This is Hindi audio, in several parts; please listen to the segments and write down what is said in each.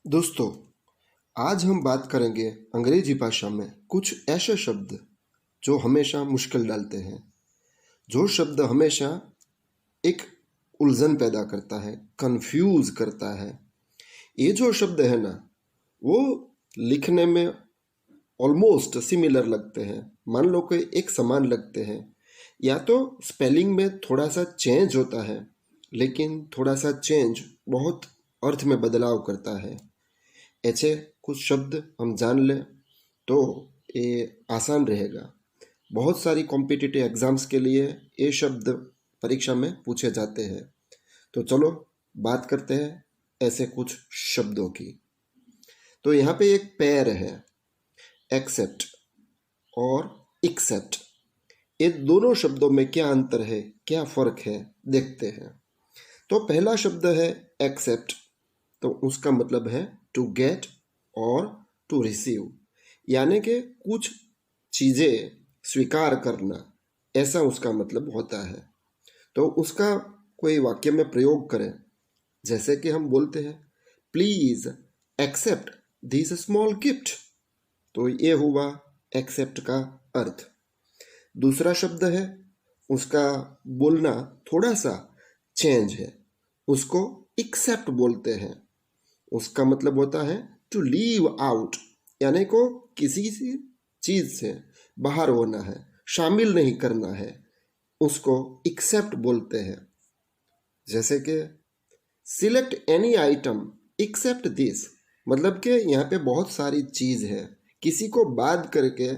दोस्तों, आज हम बात करेंगे अंग्रेजी भाषा में कुछ ऐसे शब्द जो हमेशा मुश्किल डालते हैं। जो शब्द हमेशा एक उलझन पैदा करता है, कंफ्यूज करता है। ये जो शब्द है ना, वो लिखने में ऑलमोस्ट सिमिलर लगते हैं, मान लो कि एक समान लगते हैं, या तो स्पेलिंग में थोड़ा सा चेंज होता है, लेकिन थोड़ा सा चेंज बहुत अर्थ में बदलाव करता है। ऐसे कुछ शब्द हम जान लें तो ये आसान रहेगा। बहुत सारी कॉम्पिटिटिव एग्जाम्स के लिए ये शब्द परीक्षा में पूछे जाते हैं। तो चलो बात करते हैं ऐसे कुछ शब्दों की। तो यहाँ पे एक पेयर है, एक्सेप्ट और एक्सेप्ट। ये दोनों शब्दों में क्या अंतर है, क्या फ़र्क है, देखते हैं। तो पहला शब्द है एक्सेप्ट। तो उसका मतलब है टू गेट और टू रिसीव, यानी कि कुछ चीज़ें स्वीकार करना, ऐसा उसका मतलब होता है। तो उसका कोई वाक्य में प्रयोग करें, जैसे कि हम बोलते हैं please accept this small gift. तो ये हुआ एक्सेप्ट का अर्थ। दूसरा शब्द है, उसका बोलना थोड़ा सा चेंज है, उसको एक्सेप्ट बोलते हैं। उसका मतलब होता है टू लीव आउट, यानी को किसी चीज़ से बाहर होना है, शामिल नहीं करना है, उसको एक्सेप्ट बोलते हैं। जैसे कि select any item except this, मतलब कि यहाँ पे बहुत सारी चीज़ है, किसी को बाद करके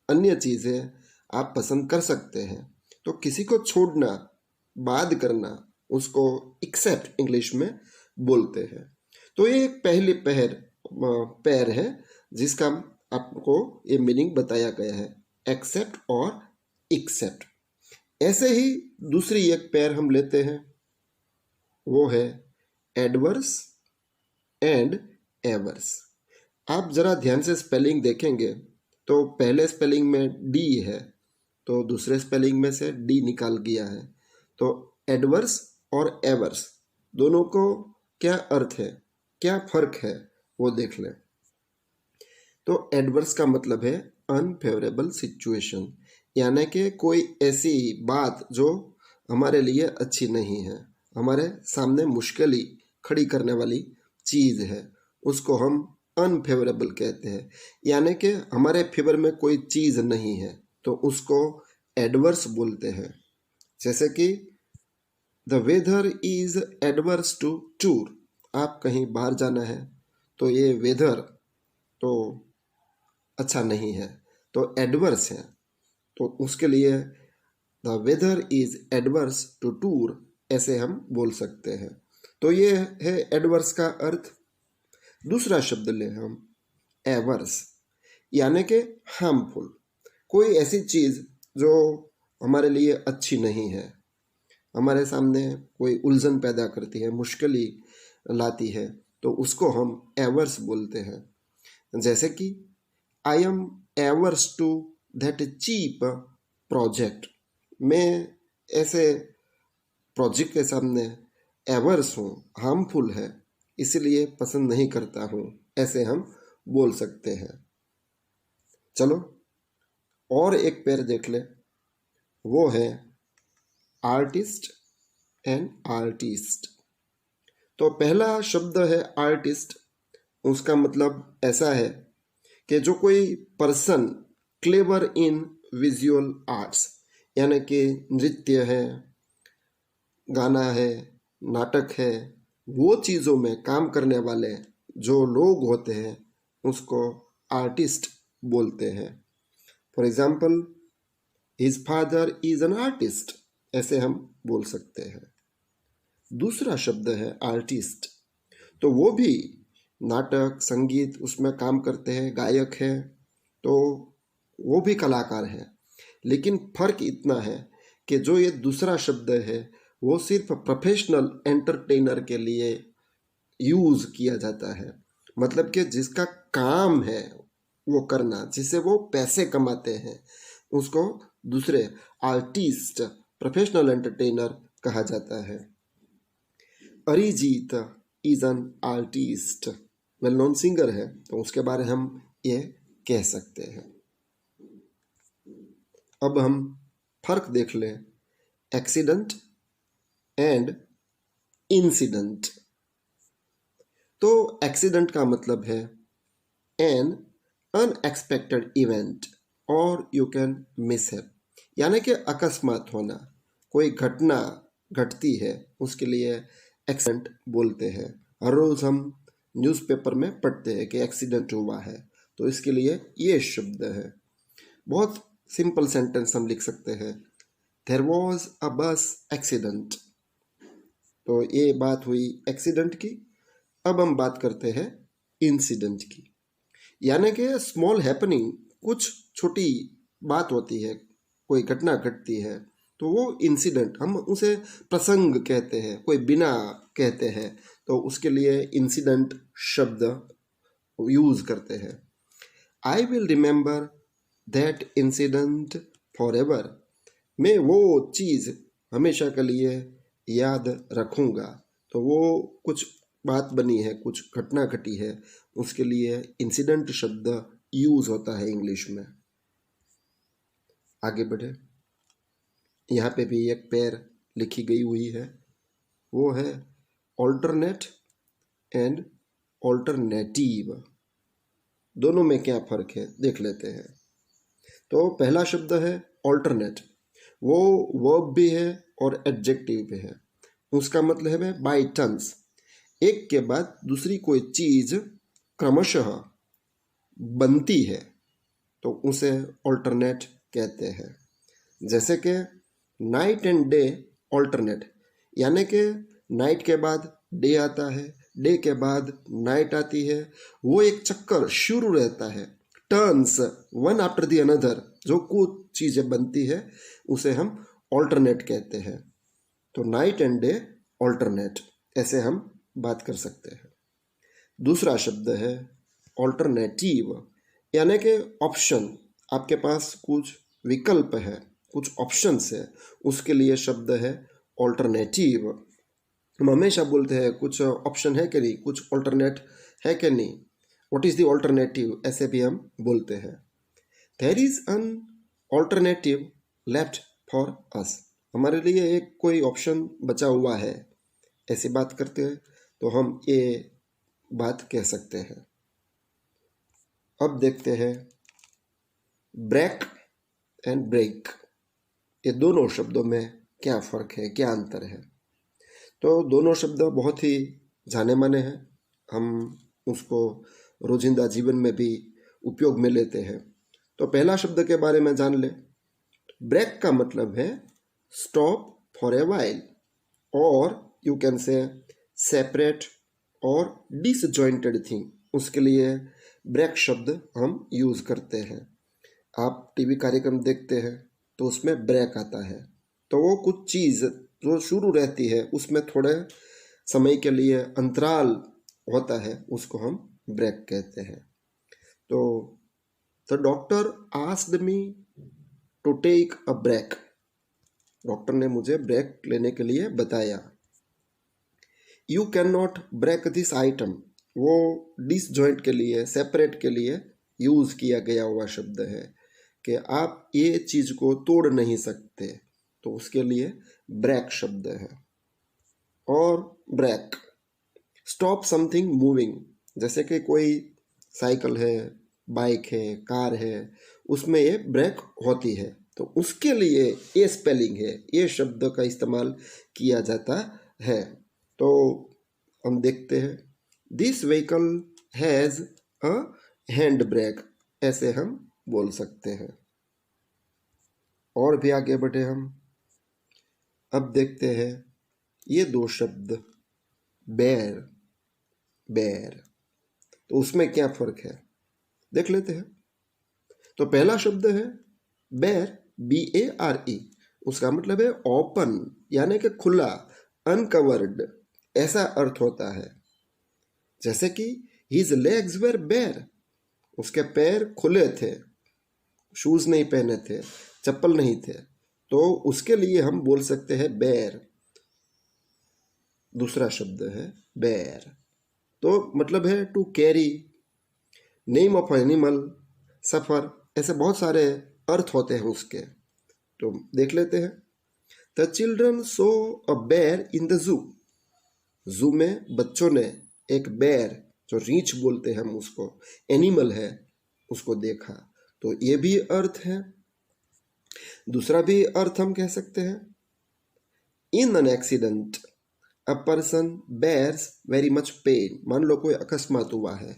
अन्य चीज़ें आप पसंद कर सकते हैं। तो किसी को छोड़ना, बाद करना, उसको एक्सेप्ट इंग्लिश में बोलते हैं। तो ये एक पहली पैर है जिसका आपको ये मीनिंग बताया गया है, एक्सेप्ट और एक्सेप्ट। ऐसे ही दूसरी एक पैर हम लेते हैं, वो है एडवर्स एंड एवर्स। आप ज़रा ध्यान से स्पेलिंग देखेंगे तो पहले स्पेलिंग में डी है, तो दूसरे स्पेलिंग में से डी निकाल गया है। तो एडवर्स और एवर्स दोनों को क्या अर्थ है, क्या फ़र्क है, वो देख लें। तो एडवर्स का मतलब है अनफेवरेबल सिचुएशन, यानी कि कोई ऐसी बात जो हमारे लिए अच्छी नहीं है, हमारे सामने मुश्किल ही खड़ी करने वाली चीज़ है, उसको हम अनफेवरेबल कहते हैं। यानी कि हमारे फेवर में कोई चीज़ नहीं है, तो उसको एडवर्स बोलते हैं। जैसे कि the weather is adverse to tour, आप कहीं बाहर जाना है तो ये वेदर तो अच्छा नहीं है, तो एडवर्स है, तो उसके लिए the weather is adverse to tour, ऐसे हम बोल सकते हैं। तो ये है एडवर्स का अर्थ। दूसरा शब्द ले हम एवर्स, यानी कि हार्मफुल, कोई ऐसी चीज़ जो हमारे लिए अच्छी नहीं है, हमारे सामने कोई उलझन पैदा करती है, मुश्किल लाती है, तो उसको हम एवर्स बोलते हैं। जैसे कि I am averse to that cheap project, मैं ऐसे प्रोजेक्ट के सामने एवर्स हूँ, हार्मफुल है, इसलिए पसंद नहीं करता हूँ, ऐसे हम बोल सकते हैं। चलो और एक पेयर देख ले, वो है आर्टिस्ट एंड आर्टिस्ट। तो पहला शब्द है आर्टिस्ट। उसका मतलब ऐसा है कि जो कोई पर्सन क्लेवर इन विजुअल आर्ट्स, यानी कि नृत्य है, गाना है, नाटक है, वो चीज़ों में काम करने वाले जो लोग होते हैं उसको आर्टिस्ट बोलते हैं। For example his father is an artist, ऐसे हम बोल सकते हैं। दूसरा शब्द है आर्टिस्ट। तो वो भी नाटक, संगीत उसमें काम करते हैं, गायक हैं, तो वो भी कलाकार हैं। लेकिन फ़र्क इतना है कि जो ये दूसरा शब्द है वो सिर्फ प्रोफेशनल एंटरटेनर के लिए यूज़ किया जाता है, मतलब कि जिसका काम है वो करना, जिससे वो पैसे कमाते हैं, उसको दूसरे आर्टिस्ट, प्रोफेशनल एंटरटेनर कहा जाता है। Arijit is an artist, well known singer है, तो उसके बारे हम ये कह सकते हैं। अब हम फर्क देख लें एक्सीडेंट एंड इंसिडेंट। तो एक्सीडेंट का मतलब है एन अनएक्सपेक्टेड इवेंट और यू कैन मिसहैप, यानी कि अकस्मात होना, कोई घटना घटती है उसके लिए एक्सीडेंट बोलते हैं। हर रोज़ हम न्यूज़पेपर में पढ़ते हैं कि एक्सीडेंट हुआ है, तो इसके लिए ये शब्द है। बहुत सिंपल सेंटेंस हम लिख सकते हैं, देयर वॉज अ बस एक्सीडेंट। तो ये बात हुई एक्सीडेंट की। अब हम बात करते हैं इंसिडेंट की, यानी कि स्मॉल हैपनिंग, कुछ छोटी बात होती है, कोई घटना घटती है, तो वो इंसिडेंट, हम उसे प्रसंग कहते हैं, कोई बिना कहते हैं, तो उसके लिए इंसिडेंट शब्द यूज करते हैं। I will remember that incident for ever, मैं वो चीज़ हमेशा के लिए याद रखूँगा। तो वो कुछ बात बनी है, कुछ घटना घटी है, उसके लिए इंसिडेंट शब्द यूज होता है इंग्लिश में। आगे बढ़े, यहाँ पे भी एक पेयर लिखी गई हुई है, वो है ऑल्टरनेट एंड ऑल्टरनेटिव। दोनों में क्या फ़र्क है देख लेते हैं। तो पहला शब्द है ऑल्टरनेट, वो वर्ब भी है और एडजेक्टिव भी है। उसका मतलब है बाई टर्न्स, एक के बाद दूसरी कोई चीज़ क्रमशः बनती है, तो उसे ऑल्टरनेट कहते हैं। जैसे कि नाइट एंड डे ऑल्टरनेट, यानी कि नाइट के बाद डे आता है, डे के बाद नाइट आती है, वो एक चक्कर शुरू रहता है, turns one after the another, जो कुछ चीज़ें बनती है उसे हम ऑल्टरनेट कहते हैं। तो नाइट एंड डे ऑल्टरनेट, ऐसे हम बात कर सकते हैं। दूसरा शब्द है ऑल्टरनेटिव, यानी कि ऑप्शन, आपके पास कुछ विकल्प है, कुछ ऑप्शंस है, उसके लिए शब्द है ऑल्टरनेटिव। हम हमेशा बोलते हैं कुछ ऑप्शन है कि नहीं, कुछ ऑल्टरनेट है कि नहीं, व्हाट इज़ द ऑल्टरनेटिव, ऐसे भी हम बोलते हैं। There is an alternative left for us, हमारे लिए एक कोई ऑप्शन बचा हुआ है, ऐसी बात करते हैं तो हम ये बात कह सकते हैं। अब देखते हैं ब्रेक एंड ब्रेक, ये दोनों शब्दों में क्या फ़र्क है, क्या अंतर है। तो दोनों शब्द बहुत ही जाने माने हैं, हम उसको रोजिंदा जीवन में भी उपयोग में लेते हैं। तो पहला शब्द के बारे में जान ले। ब्रेक का मतलब है स्टॉप फॉर ए वाइल, और यू कैन से सेपरेट और डिसजॉइंटेड थिंग, उसके लिए ब्रेक शब्द हम यूज़ करते हैं। आप टीवी कार्यक्रम देखते हैं तो उसमें ब्रेक आता है, तो वो कुछ चीज़ जो शुरू रहती है उसमें थोड़े समय के लिए अंतराल होता है, उसको हम ब्रेक कहते हैं। तो the doctor asked me to take a break, doctor ने मुझे ब्रेक लेने के लिए बताया। You can not break this item, वो डिसजॉइंट के लिए, सेपरेट के लिए यूज़ किया गया हुआ शब्द है कि आप ये चीज़ को तोड़ नहीं सकते, तो उसके लिए ब्रेक शब्द है। और ब्रेक स्टॉप समथिंग मूविंग, जैसे कि कोई साइकिल है, बाइक है, कार है, उसमें ये ब्रेक होती है, तो उसके लिए ये स्पेलिंग है, ये शब्द का इस्तेमाल किया जाता है। तो हम देखते हैं this vehicle has a hand brake, ऐसे हम बोल सकते हैं। और भी आगे बढ़े हम, अब देखते हैं ये दो शब्द बेर, बेर, तो उसमें क्या फर्क है देख लेते हैं। तो पहला शब्द है बेर, BARE, उसका मतलब है ओपन, यानी कि खुला, अनकवर्ड, ऐसा अर्थ होता है। जैसे कि हिज लेग्स वेर बेर, उसके पैर खुले थे, शूज नहीं पहने थे, चप्पल नहीं थे, तो उसके लिए हम बोल सकते हैं बेर। दूसरा शब्द है बेर। तो मतलब है to carry, name of animal, suffer, ऐसे बहुत सारे अर्थ होते हैं उसके। तो देख लेते हैं। The children saw a bear in the zoo. Zoo में बच्चों ने एक बेयर, जो रीछ बोलते हैं हम उसको, एनिमल है, उसको देखा। तो ये भी अर्थ है। दूसरा भी अर्थ हम कह सकते हैं, in an accident a person bears very much pain. मान लो कोई अकस्मात हुआ है,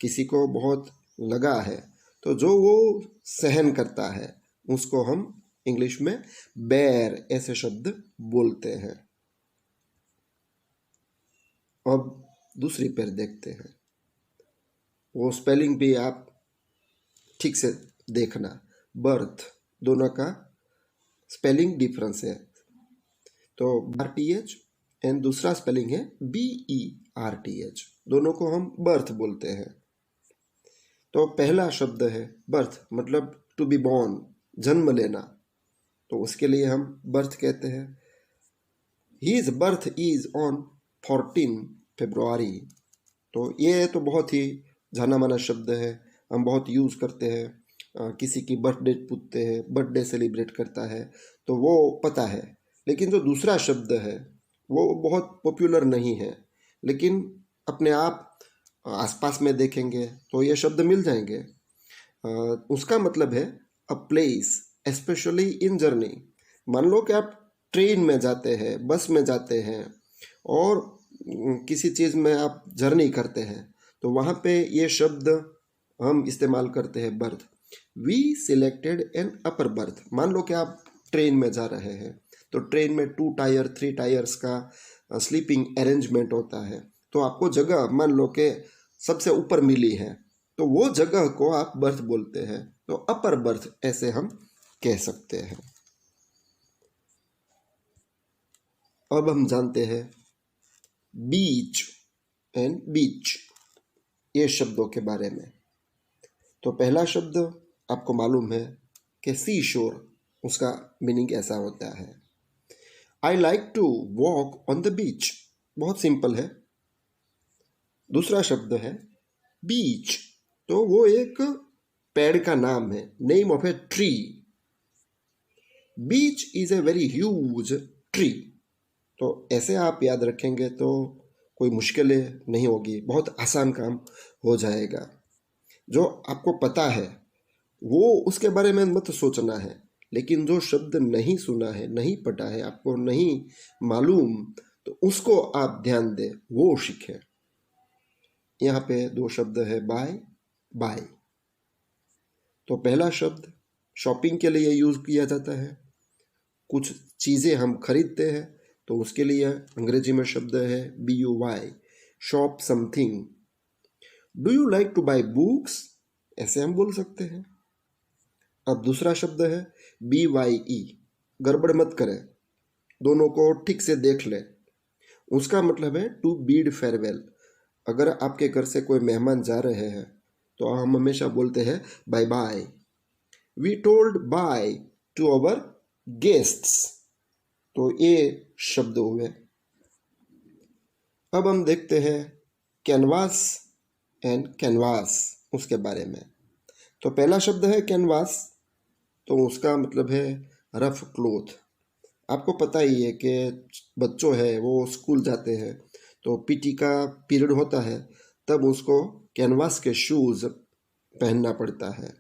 किसी को बहुत लगा है, तो जो वो सहन करता है उसको हम इंग्लिश में बेयर ऐसे शब्द बोलते हैं। अब दूसरी पेयर देखते हैं, वो स्पेलिंग भी आप ठीक से देखना। बर्थ, दोनों का स्पेलिंग डिफरेंस है। तो RTH एंड दूसरा स्पेलिंग है BERTH, दोनों को हम बर्थ बोलते हैं। तो पहला शब्द है बर्थ, मतलब टू बी बॉर्न, जन्म लेना, तो उसके लिए हम बर्थ कहते हैं। हीज बर्थ इज ऑन 14 फरवरी। तो ये तो बहुत ही जाना माना शब्द है, हम बहुत यूज़ करते हैं। किसी की बर्थडे पूछते हैं, बर्थडे सेलिब्रेट करता है, तो वो पता है। लेकिन जो दूसरा शब्द है वो बहुत पॉपुलर नहीं है, लेकिन अपने आप आसपास में देखेंगे तो ये शब्द मिल जाएंगे। उसका मतलब है a place, specially in journey. मान लो कि आप ट्रेन में जाते हैं, बस में जाते हैं, और किसी चीज़ में आप जर्नी करते हैं, तो वहाँ पे ये शब्द हम इस्तेमाल करते हैं berth. We selected an upper berth. मान लो कि आप ट्रेन में जा रहे हैं, तो ट्रेन में 2 टायर 3 टायर्स का स्लीपिंग अरेंजमेंट होता है, तो आपको जगह मान लो कि सबसे ऊपर मिली है, तो वो जगह को आप बर्थ बोलते हैं। तो अपर बर्थ ऐसे हम कह सकते हैं। अब हम जानते हैं बीच एंड बीच, ये शब्दों के बारे में। तो पहला शब्द आपको मालूम है कि सी शोर, उसका मीनिंग ऐसा होता है, I like to walk on the beach. बहुत सिंपल है। दूसरा शब्द है बीच, तो वो एक पेड़ का नाम है, name of a tree. Beach is a very huge tree. तो ऐसे आप याद रखेंगे तो कोई मुश्किलें नहीं होगी, बहुत आसान काम हो जाएगा। जो आपको पता है वो उसके बारे में मत सोचना है, लेकिन जो शब्द नहीं सुना है, नहीं पढ़ा है, आपको नहीं मालूम, तो उसको आप ध्यान दें, वो सीखें। यहाँ पे 2 शब्द है बाय, बाय। तो पहला शब्द शॉपिंग के लिए यूज़ किया जाता है। कुछ चीज़ें हम खरीदते हैं तो उसके लिए अंग्रेजी में शब्द है BUY, shop something. Do you like to buy books, ऐसे हम बोल सकते हैं। अब दूसरा शब्द है BYE, गड़बड़ मत करें, दोनों को ठीक से देख लें। उसका मतलब है टू बीड फेयरवेल। अगर आपके घर से कोई मेहमान जा रहे हैं तो हम हमेशा बोलते हैं bye bye. We told bye to our guests. तो ये शब्द हुए। अब हम देखते हैं कैनवास एंड कैनवास, उसके बारे में। तो पहला शब्द है कैनवास, तो उसका मतलब है रफ क्लोथ। आपको पता ही है कि बच्चों है वो स्कूल जाते हैं, तो PT का पीरियड होता है, तब उसको कैनवास के शूज़ पहनना पड़ता है।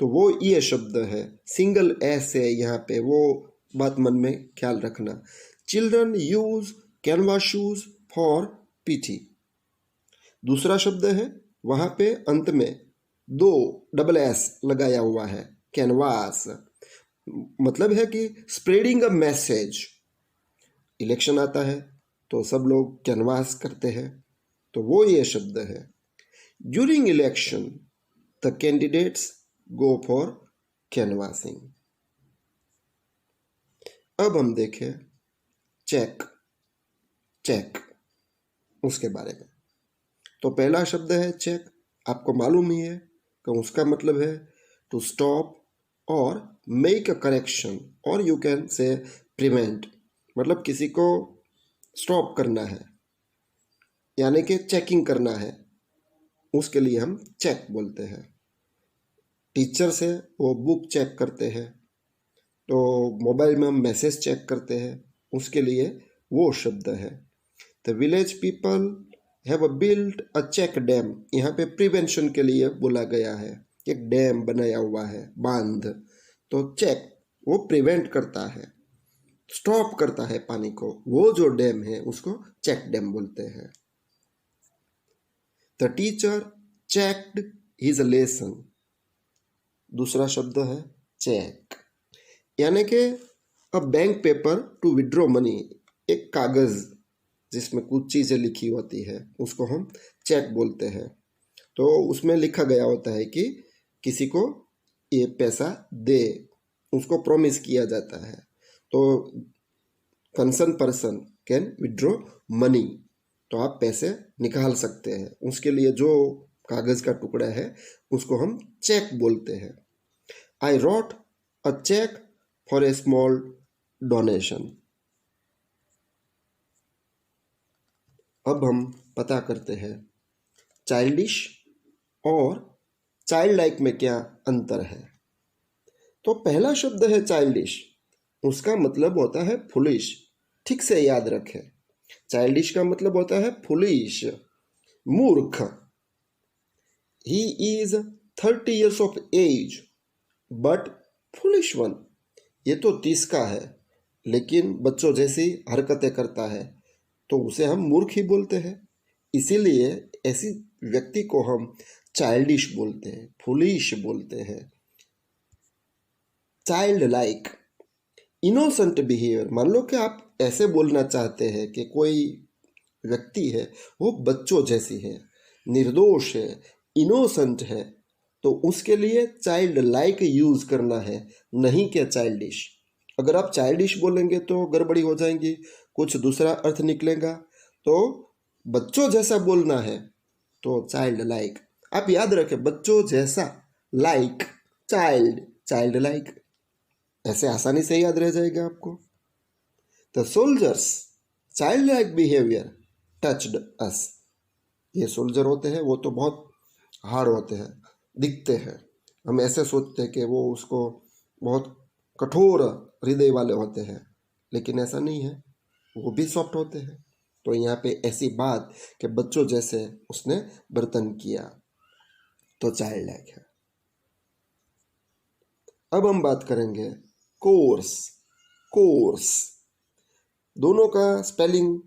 तो वो ये शब्द है, सिंगल एस है यहाँ पे, वो बात मन में ख्याल रखना। Children use canvas shoes for PT। दूसरा शब्द है, वहाँ पे अंत में 2 डबल S लगाया हुआ है, कैनवास। मतलब है कि स्प्रेडिंग अ मैसेज। इलेक्शन आता है तो सब लोग कैनवास करते हैं, तो वो ये शब्द है। During election the candidates go for canvassing. अब हम देखें चेक, चेक उसके बारे में। तो पहला शब्द है चेक, आपको मालूम ही है कि उसका मतलब है टू स्टॉप और मेक अ करेक्शन, और यू कैन से प्रिवेंट, मतलब किसी को स्टॉप करना है। यानी कि चेकिंग करना है, उसके लिए हम चेक बोलते हैं। टीचर से वो बुक चेक करते हैं, तो मोबाइल में हम मैसेज चेक करते हैं, उसके लिए वो शब्द है। The village people have built a check dam, यहाँ पे प्रिवेंशन के लिए बोला गया है, एक डैम बनाया हुआ है, बांध। तो चेक वो प्रिवेंट करता है, स्टॉप करता है पानी को, वो जो डैम है उसको चेक डैम बोलते हैं। The teacher checked his lesson, दूसरा शब्द है चेक, यानी कि a bank paper two withdraw money, एक कागज जिसमें कुछ चीज़ें लिखी होती है उसको हम चेक बोलते हैं। तो उसमें लिखा गया होता है कि किसी को ये पैसा दे, उसको प्रॉमिस किया जाता है। तो concern person can withdraw money, तो आप पैसे निकाल सकते हैं, उसके लिए जो कागज का टुकड़ा है उसको हम चेक बोलते हैं। I wrote a cheque for a small donation. अब हम पता करते हैं चाइल्डिश और चाइल्ड लाइक में क्या अंतर है। तो पहला शब्द है चाइल्डिश, उसका मतलब होता है फुलिश, ठीक से याद रखें। चाइल्डिश का मतलब होता है फुलिश, मूर्ख। He is 30 years of age but foolish one, ये तो 30 का है लेकिन बच्चों जैसी हरकतें करता है, तो उसे हम मूर्ख ही बोलते हैं। इसीलिए ऐसी व्यक्ति को हम चाइल्डिश बोलते हैं, फुलिश बोलते हैं। चाइल्ड लाइक, इनोसेंट बिहेवियर, मान लो कि आप ऐसे बोलना चाहते हैं कि कोई व्यक्ति है वो बच्चों जैसी है, निर्दोष है, इनोसेंट है, तो उसके लिए चाइल्ड लाइक यूज करना है, नहीं कि चाइल्डिश। अगर आप चाइल्डिश बोलेंगे तो गड़बड़ी हो जाएंगी, कुछ दूसरा अर्थ निकलेगा। तो बच्चों जैसा बोलना है तो चाइल्ड लाइक। आप याद रखें, बच्चों जैसा, लाइक, चाइल्ड, चाइल्ड लाइक, ऐसे आसानी से याद रह जाएगा आपको। The soldiers child like behaviour touched us, ये सोल्जर होते हैं वो तो बहुत हार्ड होते हैं, दिखते हैं, हम ऐसे सोचते हैं कि वो उसको बहुत कठोर हृदय वाले होते हैं, लेकिन ऐसा नहीं है, वो भी सॉफ्ट होते हैं। तो यहाँ पे ऐसी बात कि बच्चों जैसे उसने बर्तन किया, तो चाइल्ड लाइक है। अब हम बात करेंगे कोर्स। कोर्स दोनों का स्पेलिंग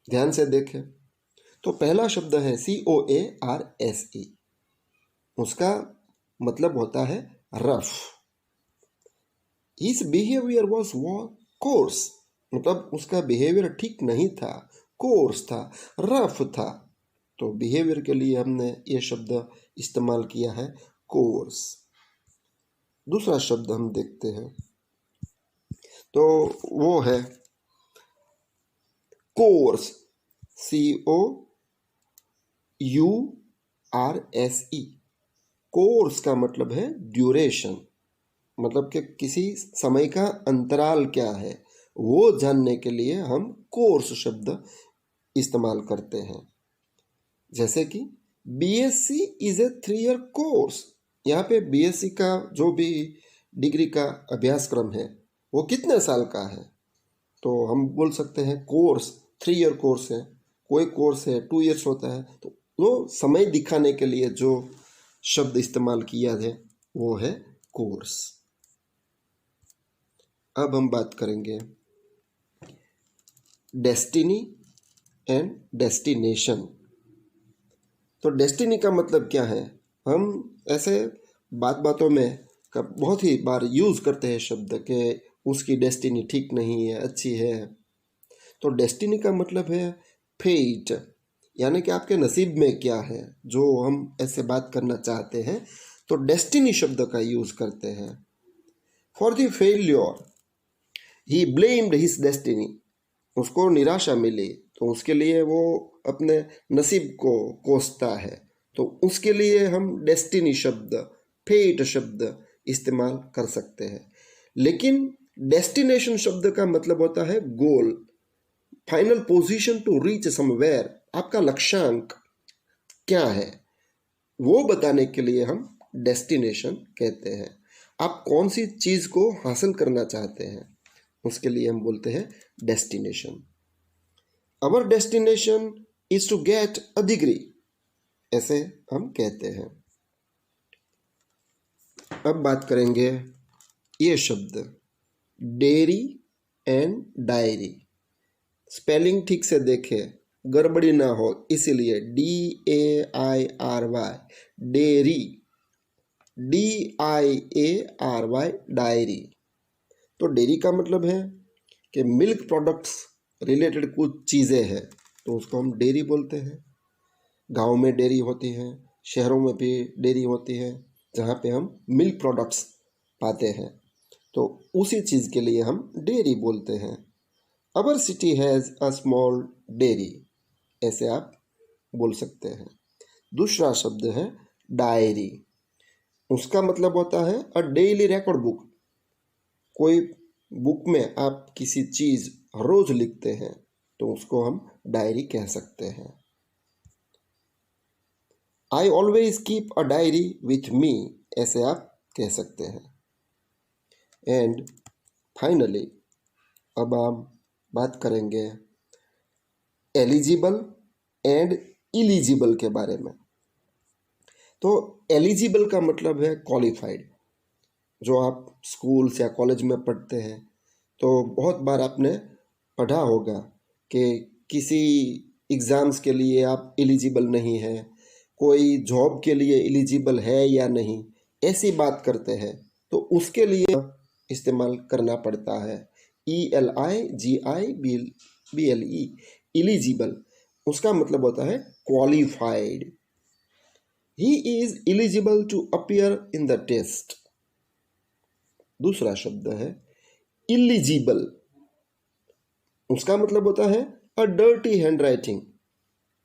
ध्यान से देखें। तो पहला शब्द है COARSE, उसका मतलब होता है rough. His behaviour was course, मतलब उसका बिहेवियर ठीक नहीं था, कोर्स था, रफ था। तो बिहेवियर के लिए हमने ये शब्द इस्तेमाल किया है, कोर्स। दूसरा शब्द हम देखते हैं, तो वो है कोर्स, COURSE। कोर्स का मतलब है ड्यूरेशन, मतलब कि किसी समय का अंतराल क्या है वो जानने के लिए हम कोर्स शब्द इस्तेमाल करते हैं। जैसे कि BSc is a 3 year course, यहाँ पे BSc का जो भी डिग्री का अभ्यासक्रम है वो कितने साल का है, तो हम बोल सकते हैं कोर्स 3 year कोर्स है। कोई कोर्स है 2 years होता है, तो वो समय दिखाने के लिए जो शब्द इस्तेमाल किया है वो है कोर्स। अब हम बात करेंगे डेस्टिनी एंड डेस्टिनेशन। तो डेस्टिनी का मतलब क्या है, हम ऐसे बातों में बहुत ही बार यूज करते हैं शब्द के उसकी डेस्टिनी ठीक नहीं है, अच्छी है। तो डेस्टिनी का मतलब है फेट, यानी कि आपके नसीब में क्या है, जो हम ऐसे बात करना चाहते हैं तो डेस्टिनी शब्द का यूज करते हैं। For the failure he blamed his destiny, उसको निराशा मिली तो उसके लिए वो अपने नसीब को कोसता है, तो उसके लिए हम डेस्टिनी शब्द, फेट शब्द इस्तेमाल कर सकते हैं। लेकिन डेस्टिनेशन शब्द का मतलब होता है goal, final position to reach somewhere, आपका लक्ष्यांक क्या है, वो बताने के लिए हम डेस्टिनेशन कहते हैं। आप कौन सी चीज़ को हासिल करना चाहते हैं, उसके लिए हम बोलते हैं destination. Our destination is to get a degree, ऐसे हम कहते हैं। अब बात करेंगे ये शब्द डेयरी एंड डायरी। स्पेलिंग ठीक से देखें, गड़बड़ी ना हो, इसीलिए DAIRY डेयरी, DIARY डायरी। तो डेयरी का मतलब है कि मिल्क प्रोडक्ट्स रिलेटेड कुछ चीज़ें हैं, तो उसको हम डेयरी बोलते हैं। गांव में डेयरी होती है, शहरों में भी डेयरी होती है, जहाँ पे हम मिल्क प्रोडक्ट्स पाते हैं, तो उसी चीज़ के लिए हम डेयरी बोलते हैं। Our city has a small dairy, ऐसे आप बोल सकते हैं। दूसरा शब्द है डायरी। उसका मतलब होता है अ डेली रिकॉर्ड बुक। कोई बुक में आप किसी चीज़ हर रोज लिखते हैं, तो उसको हम डायरी कह सकते हैं। I always keep a diary with me, ऐसे आप कह सकते हैं। एंड फाइनली अब हम बात करेंगे एलिजिबल एंड इलिजिबल के बारे में। तो एलिजिबल का मतलब है क्वालिफाइड। जो आप स्कूल या कॉलेज में पढ़ते हैं, तो बहुत बार आपने पढ़ा होगा कि किसी एग्ज़ाम्स के लिए आप एलिजिबल नहीं हैं, कोई जॉब के लिए एलिजिबल है या नहीं, ऐसी बात करते हैं, तो उसके लिए इस्तेमाल करना पड़ता है ELIGIBLE, एलिजिबल। उसका मतलब होता है qualified. He is eligible to appear in the test. दूसरा शब्द है इलिजिबल। उसका मतलब होता है अ डर्टी हैंड राइटिंग।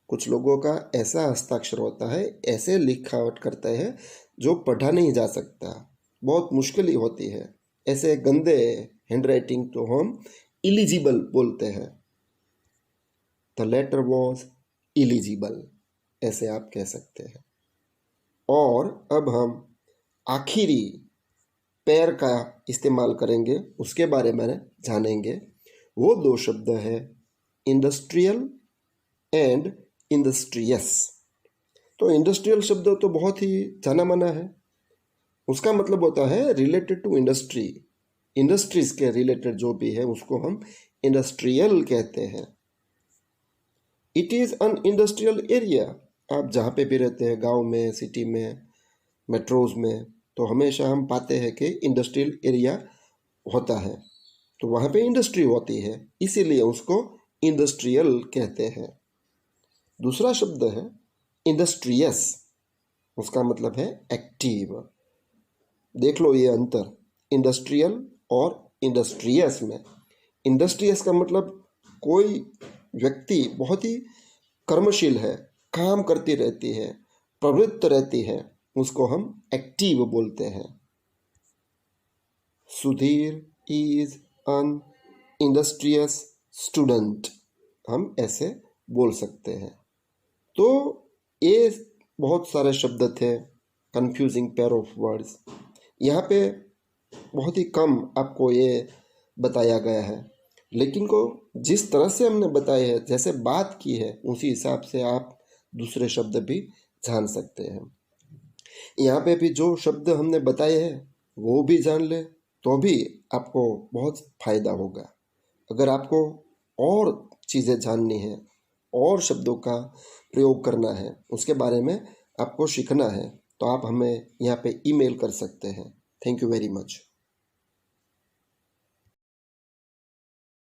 कुछ लोगों का ऐसा हस्ताक्षर होता है, ऐसे लिखावट करते हैं जो पढ़ा नहीं जा सकता, बहुत मुश्किल ही होती है। ऐसे गंदे हैंड राइटिंग तो हम इलिजिबल बोलते हैं। द लेटर वॉज इलिजिबल, ऐसे आप कह सकते हैं। और अब हम आखिरी पैर का इस्तेमाल करेंगे, उसके बारे में जानेंगे। वो दो शब्द है इंडस्ट्रियल एंड इंडस्ट्रियस। तो इंडस्ट्रियल शब्द तो बहुत ही जाना माना है। उसका मतलब होता है रिलेटेड टू इंडस्ट्री। इंडस्ट्रीज के रिलेटेड जो भी है उसको हम इंडस्ट्रियल कहते हैं। It is an industrial area. आप जहाँ पे भी रहते हैं, गांव में, सिटी में, मेट्रोज में, तो हमेशा हम पाते हैं कि इंडस्ट्रियल एरिया होता है, तो वहाँ पे इंडस्ट्री होती है, इसीलिए उसको इंडस्ट्रियल कहते हैं। दूसरा शब्द है इंडस्ट्रियस। उसका मतलब है एक्टिव। देख लो ये अंतर इंडस्ट्रियल और इंडस्ट्रियस में। इंडस्ट्रियस का मतलब कोई व्यक्ति बहुत ही कर्मशील है, काम करती रहती है, प्रवृत्त रहती है, उसको हम एक्टिव बोलते हैं। Sudhir is an industrious student, हम ऐसे बोल सकते हैं। तो ये बहुत सारे शब्द थे, कंफ्यूजिंग पेयर ऑफ वर्ड्स। यहाँ पे बहुत ही कम आपको ये बताया गया है, लेकिन को जिस तरह से हमने बताए हैं, जैसे बात की है, उसी हिसाब से आप दूसरे शब्द भी जान सकते हैं। यहाँ पे भी जो शब्द हमने बताए हैं वो भी जान ले तो भी आपको बहुत फायदा होगा। अगर आपको और चीज़ें जाननी है, और शब्दों का प्रयोग करना है, उसके बारे में आपको सीखना है, तो आप हमें यहाँ पे ईमेल कर सकते हैं। Thank you very much.